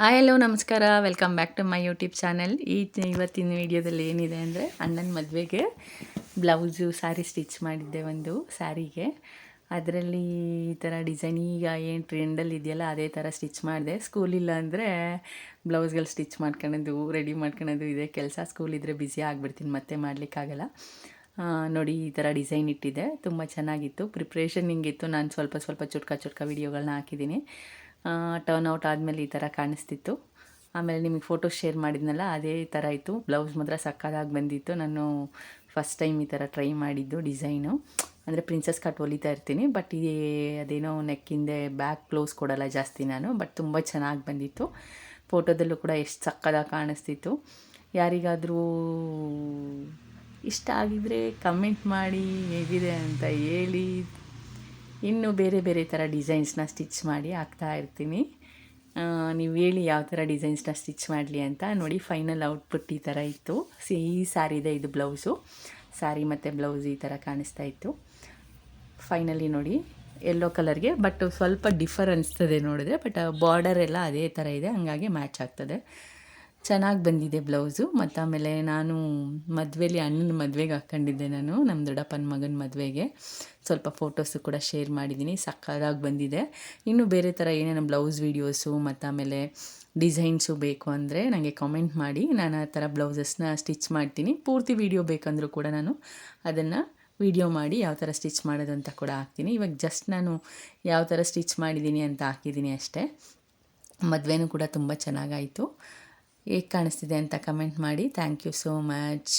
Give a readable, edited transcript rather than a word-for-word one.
Hi hello ನಮಸ್ಕಾರ, welcome back to my YouTube channel. ಇವತ್ತಿನ ವೀಡಿಯೋದಲ್ಲಿ ಏನಿದೆ ಅಂದರೆ ಅಣ್ಣನ ಮದುವೆಗೆ ಬ್ಲೌಸು ಸ್ಯಾರಿ ಸ್ಟಿಚ್ ಮಾಡಿದ್ದೆ ಒಂದು ಸ್ಯಾರಿಗೆ. ಅದರಲ್ಲಿ ಈ ಥರ ಡಿಸೈನ್ ಈಗ ಏನು ಟ್ರೆಂಡಲ್ಲಿ ಇದೆಯಲ್ಲ ಅದೇ ಥರ ಸ್ಟಿಚ್ ಮಾಡಿದೆ. ಸ್ಕೂಲಿಲ್ಲ ಅಂದರೆ ಬ್ಲೌಸ್ಗಳು ಸ್ಟಿಚ್ ಮಾಡ್ಕೊಳೋದು ರೆಡಿ ಮಾಡ್ಕೊಳೋದು ಇದೆ ಕೆಲಸ. ಸ್ಕೂಲಿದ್ದರೆ ಬ್ಯುಸಿ ಆಗಿಬಿಡ್ತೀನಿ, ಮತ್ತೆ ಮಾಡಲಿಕ್ಕಾಗಲ್ಲ. ನೋಡಿ ಈ ಥರ ಡಿಸೈನ್ ಇಟ್ಟಿದೆ, ತುಂಬ ಚೆನ್ನಾಗಿತ್ತು. ಪ್ರಿಪ್ರೇಷನ್ ಹಿಂಗಿತ್ತು, ನಾನು ಸ್ವಲ್ಪ ಚುಟ್ಕ ವೀಡಿಯೋಗಳನ್ನ ಹಾಕಿದ್ದೀನಿ. ಟರ್ನ್ ಔಟ್ ಆದಮೇಲೆ ಈ ಥರ ಕಾಣಿಸ್ತಿತ್ತು. ಆಮೇಲೆ ನಿಮಗೆ ಫೋಟೋ ಶೇರ್ ಮಾಡಿದ್ನಲ್ಲ ಅದೇ ಥರ ಇತ್ತು. ಬ್ಲೌಸ್ ಮಾತ್ರ ಸಕ್ಕತ್ತಾಗಿ ಬಂದಿತ್ತು. ನಾನು ಫಸ್ಟ್ ಟೈಮ್ ಈ ಥರ ಟ್ರೈ ಮಾಡಿದ್ದು ಡಿಸೈನು. ಅಂದರೆ ಪ್ರಿನ್ಸಸ್ ಕಟ್ ಹೊಲಿತಾ ಇರ್ತೀನಿ, ಬಟ್ ಅದೇನೋ ನೆಕ್ಕಿಂದೆ ಬ್ಯಾಕ್ ಕ್ಲೋಸ್ ಕೊಡಲ್ಲ ಜಾಸ್ತಿ ನಾನು. ಬಟ್ ತುಂಬ ಚೆನ್ನಾಗಿ ಬಂದಿತ್ತು. ಫೋಟೋದಲ್ಲೂ ಕೂಡ ಎಷ್ಟು ಸಕ್ಕತ್ತಾಗಿ ಕಾಣಿಸ್ತಿತ್ತು. ಯಾರಿಗಾದರೂ ಇಷ್ಟ ಆಗಿದರೆ ಕಮೆಂಟ್ ಮಾಡಿ ಹೇಗಿದೆ ಅಂತ ಹೇಳಿ. ಇನ್ನು ಬೇರೆ ಥರ ಡಿಸೈನ್ಸ್ನ ಸ್ಟಿಚ್ ಮಾಡಿ ಹಾಕ್ತಾ ಇರ್ತೀನಿ. ನೀವು ಹೇಳಿ ಯಾವ ಥರ ಡಿಸೈನ್ಸ್ನ ಸ್ಟಿಚ್ ಮಾಡಲಿ ಅಂತ. ನೋಡಿ ಫೈನಲ್ ಔಟ್ಪುಟ್ ಈ ಥರ ಇತ್ತು. ಈ ಸ್ಯಾರಿದೆ, ಇದು ಬ್ಲೌಸು. ಸ್ಯಾರಿ ಮತ್ತು ಬ್ಲೌಸ್ ಈ ಥರ ಕಾಣಿಸ್ತಾ ಇತ್ತು. ಫೈನಲಿ ನೋಡಿ ಯೆಲ್ಲೋ ಕಲರ್ಗೆ, ಬಟ್ ಸ್ವಲ್ಪ ಡಿಫರ್ ಅನಿಸ್ತದೆ ನೋಡಿದ್ರೆ. ಬಟ್ ಬಾರ್ಡರ್ ಎಲ್ಲ ಅದೇ ಥರ ಇದೆ, ಹಾಗಾಗಿ ಮ್ಯಾಚ್ ಆಗ್ತದೆ. ಚೆನ್ನಾಗಿ ಬಂದಿದೆ ಬ್ಲೌಸು. ಮತ್ತು ಆಮೇಲೆ ನಾನು ಮದುವೆಲಿ ಅಣ್ಣನ ಮದುವೆಗೆ ಹಾಕ್ಕೊಂಡಿದ್ದೆ ನಾನು, ನಮ್ಮ ದೊಡ್ಡಪ್ಪನ ಮಗನ ಮದುವೆಗೆ. ಸ್ವಲ್ಪ ಫೋಟೋಸು ಕೂಡ ಶೇರ್ ಮಾಡಿದ್ದೀನಿ, ಸಕ್ಕತ್ತಾಗಿ ಬಂದಿದೆ. ಇನ್ನು ಬೇರೆ ಥರ ಏನೇನು ಬ್ಲೌಸ್ ವೀಡಿಯೋಸು ಮತ್ತು ಆಮೇಲೆ ಡಿಸೈನ್ಸು ಬೇಕು ಅಂದರೆ ನನಗೆ ಕಾಮೆಂಟ್ ಮಾಡಿ. ನಾನು ಆ ಥರ ಬ್ಲೌಸಸ್ನ ಸ್ಟಿಚ್ ಮಾಡ್ತೀನಿ. ಪೂರ್ತಿ ವೀಡಿಯೋ ಬೇಕಂದರೂ ಕೂಡ ನಾನು ಅದನ್ನು ವೀಡಿಯೋ ಮಾಡಿ ಯಾವ ಥರ ಸ್ಟಿಚ್ ಮಾಡೋದು ಅಂತ ಕೂಡ ಹಾಕ್ತೀನಿ. ಇವಾಗ ಜಸ್ಟ್ ನಾನು ಯಾವ ಥರ ಸ್ಟಿಚ್ ಮಾಡಿದ್ದೀನಿ ಅಂತ ಹಾಕಿದ್ದೀನಿ ಅಷ್ಟೇ. ಮದುವೆನೂ ಕೂಡ ತುಂಬ ಚೆನ್ನಾಗಾಯಿತು. ಹೇಗೆ ಕಾಣಿಸ್ತಿದೆ ಅಂತ ಕಮೆಂಟ್ ಮಾಡಿ. Thank you so much.